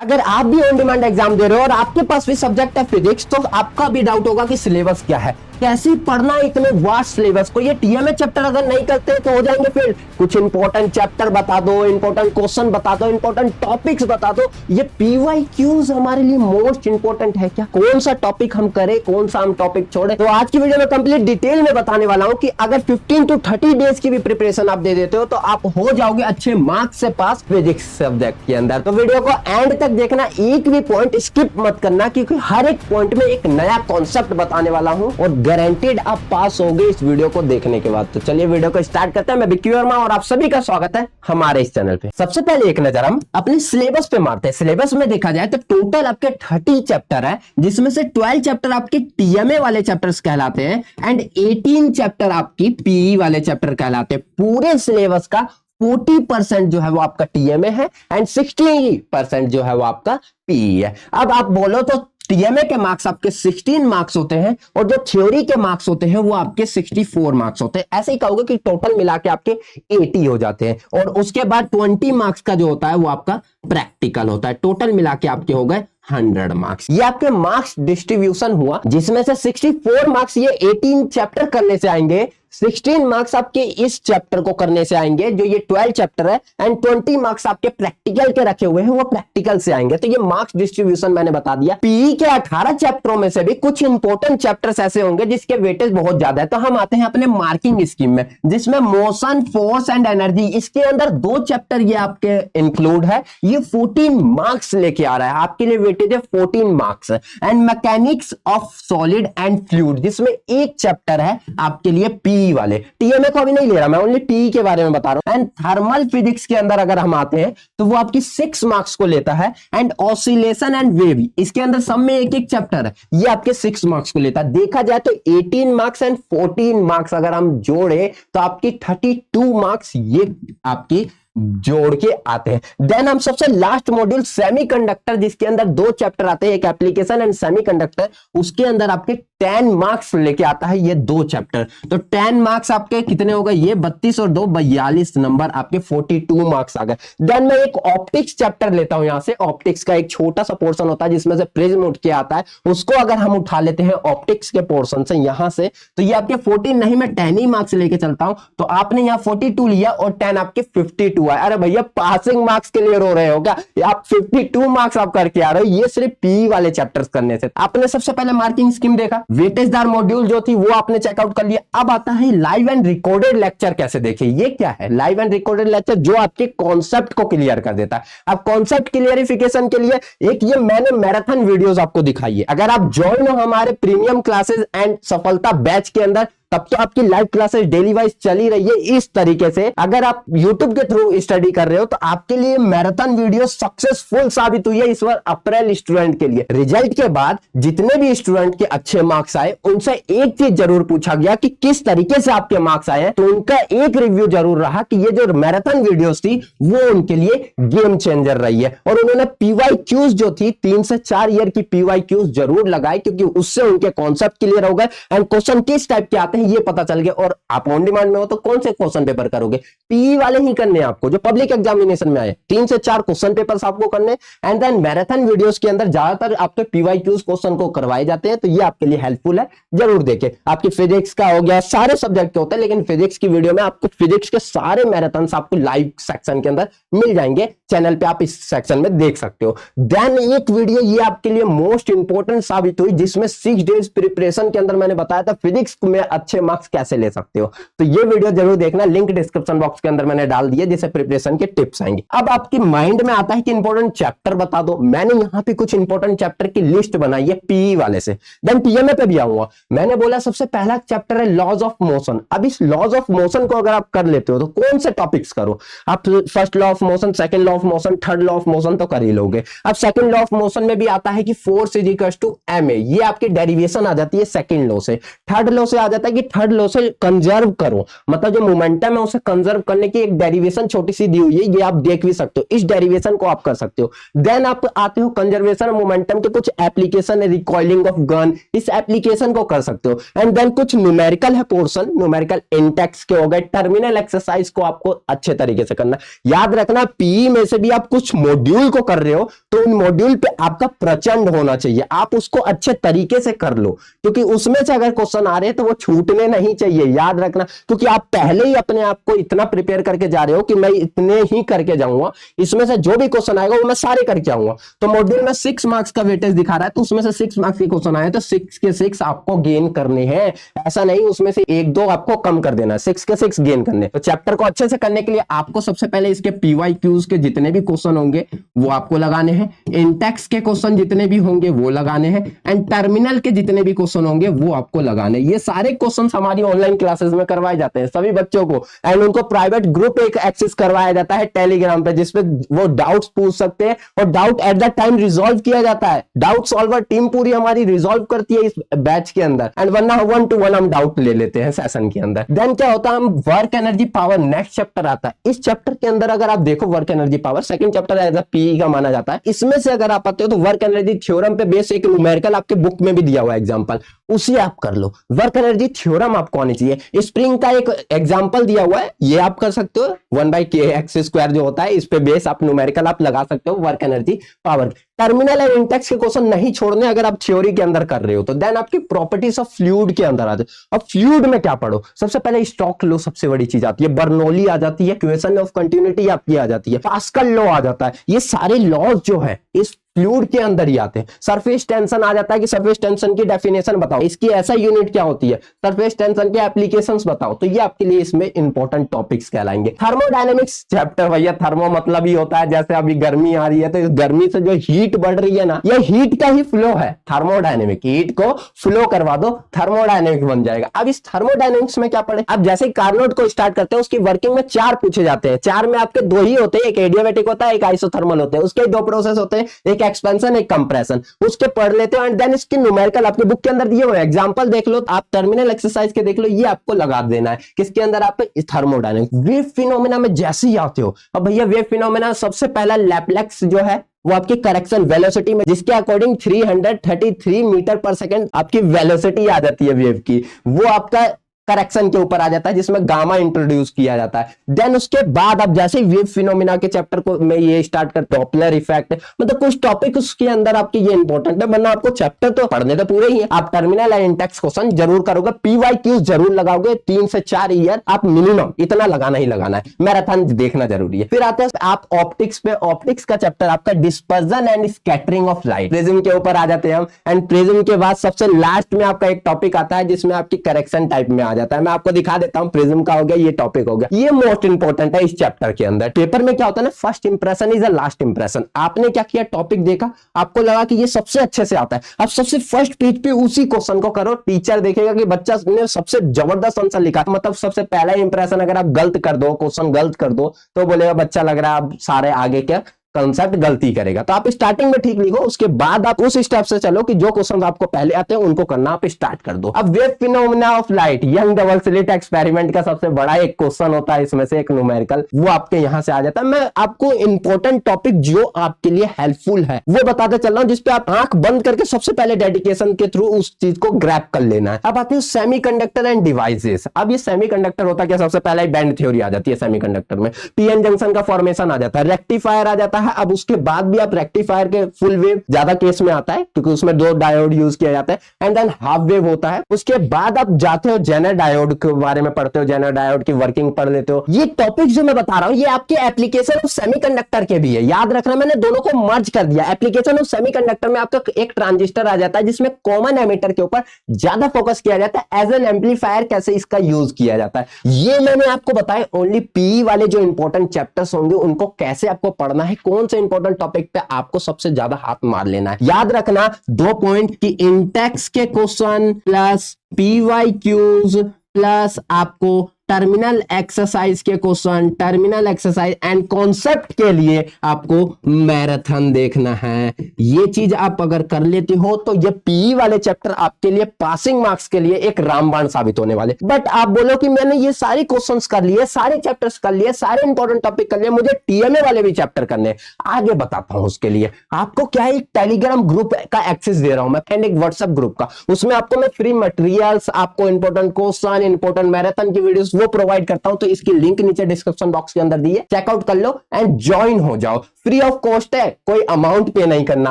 अगर आप भी ऑन डिमांड एग्जाम दे रहे हो और आपके पास भी सब्जेक्ट है फिजिक्स, तो आपका भी डाउट होगा कि सिलेबस क्या है, कैसे पढ़ना इतने वास्ट सिलेबस को। ये टीएमए चैप्टर अगर नहीं करते तो हो जाएंगे फेल। कुछ इंपॉर्टेंट चैप्टर बता दो, इंपॉर्टेंट क्वेश्चन बता दो, इंपॉर्टेंट टॉपिक्स बता दो। ये पीवाईक्यूज हमारे लिए मोस्ट इंपॉर्टेंट है क्या? कौन सा टॉपिक हम करें, कौन सा हम टॉपिक छोड़े? तो आज की वीडियो में कंप्लीट डिटेल में बताने वाला हूं कि अगर 15 to 30 डेज की भी प्रिपरेशन आप दे देते हो तो आप हो जाओगे अच्छे मार्क्स से पास फिजिक्स सब्जेक्ट के अंदर। तो वीडियो को एंड तक देखना, एक भी पॉइंट स्किप मत करना, क्योंकि हर एक पॉइंट में एक नया कॉन्सेप्ट बताने वाला हूं और गारंटीड आप पास होगे इस वीडियो को देखने के बाद। तो चलिए वीडियो को स्टार्ट करते हैं। मैं विक्की वर्मा और आप सभी का स्वागत है हमारे इस चैनल पे। सबसे पहले एक नजर हम अपने सिलेबस पे मारते हैं। सिलेबस में देखा जाए तो टोटल आपके 30 चैप्टर है, जिसमें से 12 चैप्टर आपके टीएमए वाले चैप्टर्स कहलाते हैं एंड 18 चैप्टर आपकी पीई वाले चैप्टर कहलाते हैं। पूरे सिलेबस का 40% जो है वो आपका टीएमए है एंड 60% जो है वो आपका पीई है। अब आप बोलो तो टीएमए के मार्क्स आपके 16 मार्क्स होते हैं और जो थ्योरी के मार्क्स होते हैं वो आपके 64 मार्क्स होते हैं। ऐसे ही कहोगे कि टोटल मिला के आपके 80 हो जाते हैं और उसके बाद 20 मार्क्स का जो होता है वो आपका प्रैक्टिकल होता है। टोटल मिला के आपके हो गए 100 मार्क्स। ये आपके मार्क्स डिस्ट्रीब्यूशन हुआ, जिसमें से 64 मार्क्स ये 18 चैप्टर करने से आएंगे, 16 मार्क्स आपके इस चैप्टर को करने से आएंगे जो ये 12 चैप्टर है एंड 20 मार्क्स आपके प्रैक्टिकल के रखे हुए हैं, वो प्रैक्टिकल से आएंगे। तो ये मार्क्स डिस्ट्रीब्यूशन मैंने बता दिया। पीई के 18 चैप्टरों में से भी कुछ इंपॉर्टेंट चैप्टर्स ऐसे होंगे जिसके वेटेज बहुत ज्यादा है। तो हम आते हैं अपने मार्किंग स्कीम में, जिसमें मोशन, फोर्स एंड एनर्जी, इसके अंदर 2 चैप्टर ये आपके इंक्लूड है। ये 14 मार्क्स लेके आ रहा है, आपके लिए वेटेज है 14 marks. And mechanics of solid and fluid, जिसमें एक चैप्टर है आपके लिए पीई वाले। टीएमए को अभी नहीं ले रहा मैं, ओनली पीई के बारे में बता रहा हूं। एंड थर्मल फिजिक्स के अंदर अगर हम आते हैं तो वो आपकी 6 मार्क्स को लेता है। एंड ऑसिलेशन एंड वेव, इसके अंदर सब में एक एक चैप्टर है, ये आपके 6 मार्क्स को लेता है। देखा जाए तो 18 मार्क्स एंड 14 मार्क्स अगर हम जोड़े तो आपकी 32 मार्क्स ये आपकी जोड़ के आते हैं। देन हम सबसे लास्ट मॉड्यूल सेमीकंडक्टर, जिसके अंदर 2 चैप्टर आते हैं, एक एप्लीकेशन एंड सेमीकंडक्टर, उसके अंदर आपके 10 मार्क्स लेके आता है ये 2 चैप्टर। तो 10 मार्क्स आपके कितने हो गए? ये 32 और 2 42 नंबर आपके 42 मार्क्स आ गए। देन मैं एक ऑप्टिक्स चैप्टर लेता हूं, यहां से ऑप्टिक्स का एक छोटा सा पोर्शन होता है जिसमें से प्रिज्म उठ के आता है, उसको अगर हम उठा लेते हैं ऑप्टिक्स के पोर्शन से यहां से, तो ये आपके 14 नहीं, मैं 10 ही मार्क्स लेके चलता हूं। तो आपने यहां 42 लिया और 10 आपके 52। अरे भैया पासिंग मार्क्स के लिए रो रहे हो क्या? आप 52 मार्क्स आप करके आ रहे हो, ये सिर्फ पी वाले चैप्टर्स करने से। आपने सबसे पहले मार्किंग स्कीम देखा, वेटेजदार मॉड्यूल जो थी वो आपने चेकआउट कर लिया। अब आता है लाइव एंड रिकॉर्डेड लेक्चर कैसे देखें। ये क्या है लाइव एंड रिकॉर्डेड लेक्चर? जो आपके कॉन्सेप्ट को क्लियर कर देता है। अब कॉन्सेप्ट क्लियरिफिकेशन के लिए एक ये मैंने मैराथन वीडियोस आपको दिखाई है। अगर आप ज्वाइन हो हमारे प्रीमियम क्लासेस एंड सफलता बैच के अंदर, तब तो आपकी लाइव क्लासेस डेली वाइज चली रही है इस तरीके से। अगर आप YouTube के थ्रू स्टडी कर रहे हो तो आपके लिए मैराथन वीडियो सक्सेसफुल साबित हुई है इस बार अप्रैल स्टूडेंट के लिए। रिजल्ट के बाद जितने भी स्टूडेंट के अच्छे मार्क्स आए, उनसे एक चीज जरूर पूछा गया कि किस तरीके से आपके मार्क्स आए हैं, तो उनका एक रिव्यू जरूर रहा कि ये जो मैराथन वीडियोस थी वो उनके लिए गेम चेंजर रही है। और उन्होंने पीवाईक्यूज जो थी 3 से 4 ईयर की पीवाईक्यूज जरूर लगाई, क्योंकि उससे उनके कॉन्सेप्ट क्लियर हो गए एंड क्वेश्चन किस टाइप के आते हैं ये पता चल गया। और आप ऑन डिमांड में हो तो कौन से क्वेश्चन पेपर करोगे? पीई वाले ही करने आपको जो पब्लिक एग्जामिनेशन में आए। 3 से 4 क्वेश्चन पेपर्स आपको करने एंड देन मैराथन वीडियोस के अंदर ज्यादातर आपके पीवाईक्यूज क्वेश्चन को करवाए जाते हैं, तो ये आपके लिए हेल्पफुल है, जरूर देखें। आपकी फिजिक्स का हो गया, सारे सब्जेक्ट के होते हैं, लेकिन फिजिक्स की वीडियो में आपको फिजिक्स के सारे मैराथन आपको लाइव सेक्शन के अंदर मिल जाएंगे चैनल पे, आप इस सेक्शन में देख सकते हो। देन एक वीडियो ये आपके लिए मोस्ट इंपॉर्टेंट साबित हुई, जिसमें 6 डेज प्रिपरेशन के अंदर मैंने बताया था फिजिक्स में अच्छे मार्क्स कैसे ले सकते हो। तो ये वीडियो जरूर देखना, लिंक डिस्क्रिप्शन बॉक्स के अंदर मैंने डाल दिया, जिससे प्रिपरेशन के टिप्स आएंगे। अब आपके माइंड में आता है कि इंपॉर्टेंट चैप्टर बता दो। मैंने यहां पे कुछ इंपॉर्टेंट चैप्टर की लिस्ट बनाई है पीई वाले से। देन टीएमए पे भी आऊंगा। मैंने बोला सबसे पहला चैप्टर है लॉज ऑफ मोशन। अब इस लॉज ऑफ मोशन को अगर आप कर लेते हो तो कौन से टॉपिक्स करो? आप first law of motion, second law of motion, third law of motion तो कर ही लोगे। अब सेकंड लॉ ऑफ मोशन में भी आता है कि force is equal to ma, ये आपकी डेरिवेशन आ जाती है सेकंड लॉ से। थर्ड लॉ से आ जाता है कि कि थर्ड लॉ से कंजर्व करो, मतलब जो मोमेंटम है उसे कंजर्व करने की एक डेरिवेशन छोटी सी दी हुई है, ये आप देख भी सकते हो, इस डेरिवेशन को आप कर सकते हो। देन आप आते हो कंजर्वेशन ऑफ मोमेंटम के कुछ एप्लीकेशन है, रिकॉइलिंग ऑफ गन, इस एप्लीकेशन को कर सकते हो। एंड देन कुछ न्यूमेरिकल है पोर्शन, न्यूमेरिकल इंटेक्स के हो गए, टर्मिनल एक्सरसाइज को आपको अच्छे तरीके से करना। याद रखना पीई में से भी आप कुछ मॉड्यूल को कर रहे हो तो उन मॉड्यूल पे आपका प्रचंड होना चाहिए, आप उसको अच्छे तरीके से कर लो, क्योंकि उसमें से अगर क्वेश्चन आ रहे हैं तो वो छूटने नहीं चाहिए, याद रखना। क्योंकि आप पहले ही अपने आप को इतना प्रिपेयर करके जा रहे हो कि मैं इतने ही करके जाऊंगा, इसमें से जो भी क्वेश्चन आएगा वो मैं सारे करके आऊंगा। तो मॉड्यूल में 6 मार्क्स का वेटेज दिखा रहा है, तो उसमें से 6 मार्क्स के क्वेश्चन आए तो 6 के 6 आपको गेन करने हैं, ऐसा नहीं उसमें से 1-2 आपको कम कर देना, 6 के 6 गेन करने। तो चैप्टर को अच्छे से करने के लिए आपको सबसे पहले इसके पीवाईक्यूज के जितने भी क्वेश्चन होंगे वो आपको लगाने हैं, इंटेक्स के क्वेश्चन जितने भी होंगे वो लगाने हैं, एंड टर्मिनल के जितने भी क्वेश्चन होंगे वो आपको लगाने। ये सारे क्वेश्चन हमारी ऑनलाइन क्लासेस में करवाए जाते हैं सभी बच्चों को, एंड उनको प्राइवेट ग्रुप एक एक्सेस करवाया जाता है टेलीग्राम पे, जिसपे वो डाउट्स पूछ सकते हैं और doubt at the time resolve किया जाता है। डाउट सॉल्वर टीम पूरी हमारी रिजॉल्व करती है इस बैच के अंदर, एंड वरना 1-to-1 हम डाउट ले लेते हैं सेशन के अंदर। देन क्या होता है, हम work energy power next chapter आता है। इस चैप्टर के अंदर अगर आप देखो work energy power second chapter as a PE का माना जाता है, इसमें से अगर आप आते हो तो वर्क एनर्जी थ्योरम पे बेस एक न्यूमेरिकल आपके बुक में भी दिया हुआ है एग्जांपल, उसी आप कर लो। वर्क एनर्जी थ्योरम आपको आनी चाहिए। स्प्रिंग का एक एग्जांपल दिया हुआ है, ये आप कर सकते हो, 1/kx² जो होता है इस पे बेस आप न्यूमेरिकल आप लगा सकते हो work energy power. Terminal and Intex के क्वेश्चन नहीं छोड़ने अगर आप थ्योरी के अंदर कर रहे हो तो देन आपकी प्रॉपर्टीज ऑफ फ्लूइड के अंदर आ जाए। अब फ्लूइड में क्या पढ़ो, सबसे पहले स्टोक्स लॉ सबसे बड़ी चीज आती है, बर्नौली आ जाती है, इक्वेशन ऑफ कंटिन्यूटी आपकी आ जाती है, पास्कल लॉ आ जाता है। ये सारे लॉज जो है इस फ्लूइड के अंदर ही आते हैं। सरफेस टेंशन आ जाता है कि सरफेस टेंशन की डेफिनेशन बताओ, इसकी ऐसा यूनिट क्या होती है, सरफेस टेंशन के एप्लीकेशंस बताओ, तो ये आपके लिए इसमें इंपॉर्टेंट टॉपिक्स कहलाएंगे। थर्मोडायनेमिक्स चैप्टर, भैया थर्मो मतलब ही होता है जैसे अभी गर्मी आ रही है तो इस गर्मी से जो हीट बढ़ रही है ना, ये हीट का ही फ्लो है थर्मोडायनेमिक, हीट को फ्लो करवा दो थर्मोडायनेमिक बन जाएगा। अब इस थर्मोडायनेमिक्स में क्या पढ़े, अब जैसे कार्नोट को स्टार्ट करते हैं उसकी वर्किंग में 4 पूछे जाते हैं, 4 में आपके 2 ही होते हैं, एक एडियाबैटिक होता है एक आइसोथर्मल होते हैं, उसके 2 प्रोसेस होते हैं, एक एक्सपेंशन एक कंप्रेशन, उसके पढ़ लेते हो एंड देन इसकी न्यूमेरिकल आपके बुक के अंदर दिए हुए एग्जांपल देख लो, आप टर्मिनल एक्सरसाइज के देख लो, ये आपको लगा देना है किसके अंदर, आप थर्मोडायनेमिक्स। वेव फिनोमेना में जैसे ही आते हो, अब भैया वेव फिनोमेना सबसे पहला लैप्लेक्स जो है वो आपकी करेक्शन वेलोसिटी में, जिसके अकॉर्डिंग 333 मीटर पर सेकंड आपकी वेलोसिटी आ जाती है वेव की, वो आपका करेक्शन के ऊपर आ जाता है जिसमें गामा इंट्रोड्यूस किया जाता है। देन उसके बाद आप जैसे वेव फिनोमेना के चैप्टर को में ये स्टार्ट कर डॉपलर इफेक्ट, मतलब कुछ टॉपिक उसके अंदर आपके ये इंपॉर्टेंट है, वरना आपको चैप्टर तो पढ़ने तो पूरे ही है। आप टर्मिनल एंड इंटेक्स क्वेश्चन जरूर करोगे, पीवाईक्यूज जरूर लगाओगे, 3 से 4 ईयर आप मिनिमम इतना लगाना ही लगाना है, मैराथन देखना जरूरी है। फिर आते हैं आप ऑप्टिक्स पे, ऑप्टिक्स का चैप्टर आपका dispersion and scattering of light, prism के ऊपर आ जाते हैं हम, एंड प्रिज्म के बाद सबसे लास्ट में आपका एक टॉपिक आता है जिसमें आपकी करेक्शन टाइप में आ जाता है। मैं आपको दिखा देता हूं, प्रिज्म का हो गया, ये टॉपिक हो गया, ये मोस्ट इंपॉर्टेंट है इस चैप्टर के अंदर। पेपर में क्या होता है ना, first impression is the last impression. आपने क्या किया, टॉपिक देखा, आपको लगा कि ये सबसे अच्छे से आता है, अब सबसे फर्स्ट पेज पे उसी क्वेश्चन को करो, टीचर देखेगा कि बच्चा ने सबसे जबरदस्त आंसर लिखा, मतलब सबसे पहला इंप्रेशन अगर आप गलत कर दो, क्वेश्चन गलत कर दो, तो बोलेगा बच्चा लग रहा है अब सारे आगे क्या कंसेप्ट गलती करेगा। तो आप स्टार्टिंग में ठीक लिखो, उसके बाद आप उस स्टेप से चलो कि जो क्वेश्चन आपको पहले आते हैं उनको करना आप स्टार्ट कर दो। अब wave phenomena of light, young double slit experiment का सबसे बड़ा एक क्वेश्चन होता है इसमें से एक न्यूमेरिकल, वो आपके यहां से आ जाता है। मैं आपको इंपॉर्टेंट टॉपिक जो आपके लिए हेल्पफुल है वो बताते चल रहा हूं, जिसपे आप आंख बंद करके सबसे पहले डेडिकेशन के थ्रू उस चीज को ग्रैप कर लेना है। अब आती है सेमीकंडक्टर एंड डिवाइसेस। अब ये सेमीकंडक्टर होता है क्या, सबसे पहले बैंड थ्योरी आ जाती है सेमीकंडक्टर में, पीएन जंक्शन का फॉर्मेशन आ जाता है, रेक्टिफायर आ जाता है। अब उसके बाद भी आप रेक्टिफायर के फुल वेव ज्यादा केस में आता है क्योंकि उसमें 2 डायोड यूज किया जाता है, एंड देन हाफ वेव होता है। उसके बाद आप जाते हो जेनर डायोड के बारे में पढ़ते हो, जेनर डायोड की वर्किंग पढ़ लेते हो। ये टॉपिक जो मैं बता रहा हूं ये आपके एप्लीकेशन सेमीकंडक्टर के भी है, याद रखना मैंने दोनों को मर्ज कर दिया। एप्लीकेशन ऑफ सेमीकंडक्टर में आपका एक ट्रांजिस्टर आ जाता है जिसमें कॉमन एमिटर के ऊपर ज्यादा फोकस किया जाता है, एज एन एम्पलीफायर कैसे इसका यूज किया जाता है ये मैंने आपको बताया। ओनली पीई वाले जो इंपॉर्टेंट चैप्टर्स होंगे उनको कैसे आपको पढ़ना है, कौन से इंपॉर्टेंट टॉपिक पे आपको सबसे ज्यादा हाथ मार लेना है। याद रखना 2 पॉइंट की इंटेक्स के क्वेश्चन प्लस पीवाईक्यूज प्लस आपको टर्मिनल एक्सरसाइज के question, terminal exercise and concept के लिए आपको मैराथन देखना है। ये चीज आप अगर कर लेते हो तो ये पीई वाले चैप्टर आपके लिए पासिंग मार्क्स के लिए एक रामबाण साबित होने वाले। बट आप बोलो कि मैंने ये सारे क्वेश्चंस कर लिए, सारे चैप्टर्स कर लिए, सारे इंपॉर्टेंट टॉपिक कर लिए, मुझे टीएमए वाले भी चैप्टर करने, आगे बताता हूं। उसके लिए आपको क्या है, एक टेलीग्राम ग्रुप का एक्सेस दे रहा हूं मैं एंड एक व्हाट्सएप ग्रुप का। उसमें आपको मैं फ्री मटेरियल्स, आपको इंपॉर्टेंट क्वेश्चन, इंपॉर्टेंट मैराथन की वीडियोस वो प्रोवाइड करता हूं। तो इसकी लिंक नीचे डिस्क्रिप्शन बॉक्स के अंदर दी है, चेकआउट कर लो एंड ज्वाइन हो जाओ। फ्री ऑफ कॉस्ट है, कोई अमाउंट पे नहीं करना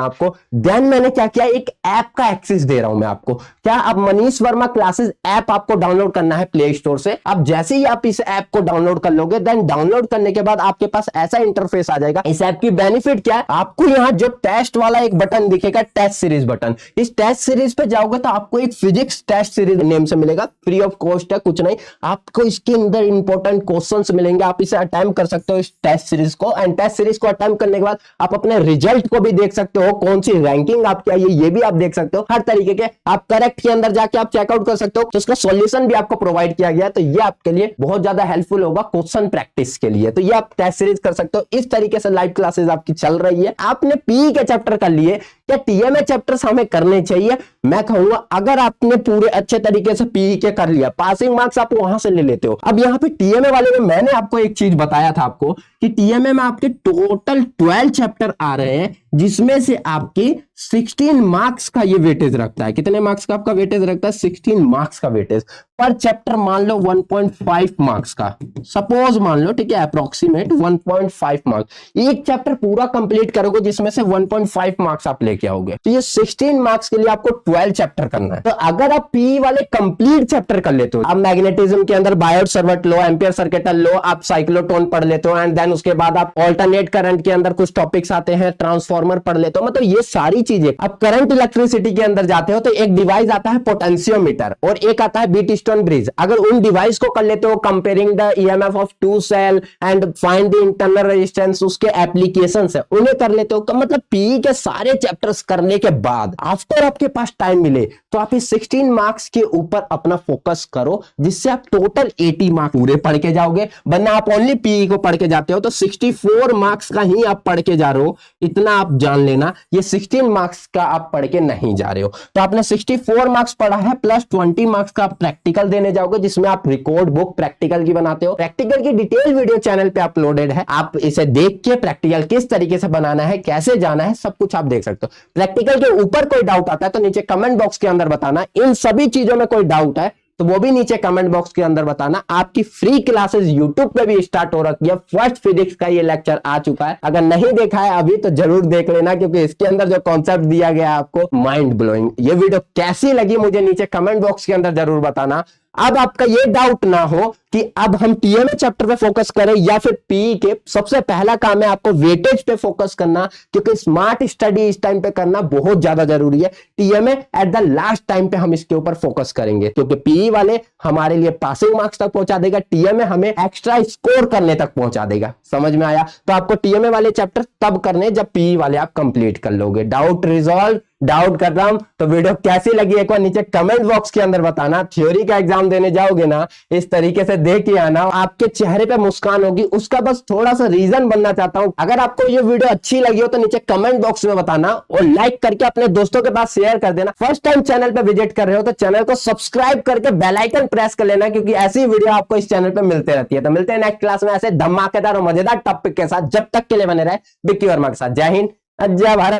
आपको। देन मैंने क्या किया, एक ऐप का एक्सेस दे रहा हूं मैं आपको। क्या, अब मनीष वर्मा क्लासेस ऐप आपको डाउनलोड करना है प्ले स्टोर से। अब जैसे ही आप इस ऐप को डाउनलोड कर लोगे, देन डाउनलोड करने के बाद आपके पास ऐसा इंटरफेस आ जाएगा। इस ऐप की बेनिफिट क्या है, आपको यहां जो टेस्ट वाला एक बटन दिखेगा, टेस्ट सीरीज बटन, इस टेस्ट सीरीज पे जाओगे तो आपको एक फिजिक्स टेस्ट सीरीज नेम से मिलेगा। फ्री ऑफ कॉस्ट है, कुछ नहीं। आपको इसके अंदर इंपॉर्टेंट क्वेश्चंस मिलेंगे, आप इसे अटेम्प्ट कर सकते हो इस टेस्ट सीरीज को। एंड टेस्ट सीरीज को अटेम्प्ट करने के बाद आप अपने रिजल्ट को भी देख सकते हो, कौन सी रैंकिंग आपकी आई है ये भी आप देख सकते हो। हर तरीके के आप करेक्ट के अंदर जाके आप चेकआउट कर सकते हो। तो इसका सॉल्यूशन भी आपको प्रोवाइड किया गया है। तो ये आपके लिए बहुत ज्यादा हेल्पफुल होगा क्वेश्चन प्रैक्टिस के लिए। तो ये आप टेस्ट सीरीज कर सकते हो। इस तरीके से लाइव क्लासेस आपकी चल रही है। आपने पीई के चैप्टर कर लिए, क्या टीएमए चैप्टर्स हमें करने चाहिए? मैं कहूंगा अगर आपने पूरे अच्छे तरीके से पीई के कर लिया, पासिंग मार्क्स आप वहां से ले लेते हो। अब यहाँ पे टीएमए वाले में मैंने आपको एक चीज बताया था आपको कि टीएमए में आपके टोटल 12 चैप्टर आ रहे हैं, जिसमें से आपके 16 मार्क्स का ये वेटेज रखता है। कितने मार्क्स का आपका वेटेज रखता है? 16 मार्क्स का वेटेज पर चैप्टर। मान लो 1.5 मार्क्स का, सपोज मान लो, ठीक है, अप्रोक्सीमेट 1.5 मार्क्स। एक चैप्टर पूरा कंप्लीट करोगे जिसमें से 1.5 मार्क्स आप लेके आओगे। तो ये 16 मार्क्स के लिए आपको 12 चैप्टर करना है। तो अगर आप पीई वाले कंप्लीट चैप्टर कर लेते हो, आप मैग्नेटिज्म के अंदर बायोट सर्वट लो, एम्पियर सर्किट लो, आप साइक्लोटोन पढ़ लेते हो, एंड देन उसके बाद आप ऑल्टरनेट करंट के अंदर कुछ टॉपिक्स आते हैं, ट्रांसफॉर्मर पढ़ लेते हो। मतलब ये सारी चीजें। अब करंट इलेक्ट्रिसिटी के अंदर जाते हो तो एक डिवाइस आता है पोटेंशियोमीटर और एक आता है व्हीटस्टोन ब्रिज। अगर उन डिवाइस को कर लेते हो, comparing the EMF of two cell and find the internal resistance, उसके एप्लीकेशंस है, उन्हें कर लेते हो। तो मतलब पीई के सारे चैप्टर्स करने के बाद आफ्टर आपके पास टाइम मिले तो आप इस 16 मार्क्स के ऊपर अपना फोकस करो, जिससे आप टोटल 80 मार्क्स पूरे पढ़ के जाओगे। वरना आप ओनली पीई को पढ़ के जाते हो तो 64 मार्क्स का ही आप पढ़ के जा रहे हो, इतना आप जान लेना। ये 16 मार्क्स का आप पढ़ के नहीं जा रहे हो। तो आपने 64 मार्क्स पढ़ा है, प्लस 20 मार्क्स का प्रैक्टिकल देने जाओगे, जिसमें आप रिकॉर्ड बुक प्रैक्टिकल की बनाते हो। प्रैक्टिकल की डिटेल वीडियो चैनल पे अपलोडेड है, आप इसे देख के प्रैक्टिकल किस तरीके से बनाना है, कैसे जाना है, सब कुछ आप देख सकते हो। प्रैक्टिकल के ऊपर कोई डाउट आता है तो नीचे कमेंट बॉक्स के अंदर बताना। इन सभी चीजों में कोई डाउट है तो वो भी नीचे कमेंट बॉक्स के अंदर बताना। आपकी फ्री क्लासेस यूट्यूब पे भी स्टार्ट हो रखी है। फर्स्ट फिजिक्स का ये लेक्चर आ चुका है, अगर नहीं देखा है अभी तो जरूर देख लेना, क्योंकि इसके अंदर जो कॉन्सेप्ट दिया गया है आपको माइंड ब्लोइंग। ये वीडियो कैसी लगी मुझे नीचे कमेंट बॉक्स के अंदर जरूर बताना। अब आपका ये डाउट ना हो कि अब हम टीएमए चैप्टर पे फोकस करें या फिर पीई के। सबसे पहला काम है आपको वेटेज पे फोकस करना, क्योंकि स्मार्ट स्टडी इस टाइम पे करना बहुत ज्यादा जरूरी है। TMA at the last time पे हम इसके ऊपर फोकस करेंगे, क्योंकि पीई वाले हमारे लिए पासिंग मार्क्स तक पहुंचा देगा, टीएमए हमें एक्स्ट्रा स्कोर करने तक पहुंचा देगा। समझ में आया? तो आपको टीएमए वाले चैप्टर तब करने जब पीई वाले आप कंप्लीट कर लोगे। डाउट रिजॉल्व, डाउट कर रहा हूं तो वीडियो कैसी लगी एक बार नीचे कमेंट बॉक्स के अंदर बताना। थ्योरी का एग्जाम देने जाओगे ना, इस तरीके से देख के आना, आपके चेहरे पे मुस्कान होगी। उसका बस थोड़ा सा रीजन बनना चाहता हूं। अगर आपको ये वीडियो अच्छी लगी हो तो नीचे कमेंट बॉक्स में बताना और लाइक करके अपने दोस्तों के पास शेयर कर देना। फर्स्ट टाइम चैनल पे विजिट कर रहे हो तो चैनल को सब्सक्राइब करके बेल आइकन प्रेस कर लेना, क्योंकि ऐसी वीडियो आपको इस चैनल पे मिलते रहती है। तो मिलते हैं नेक्स्ट क्लास में ऐसे धमाकेदार और मजेदार टॉपिक के साथ। जब तक के लिए बने रहे विक्की वर्मा के साथ। जय हिंद, जय भारत।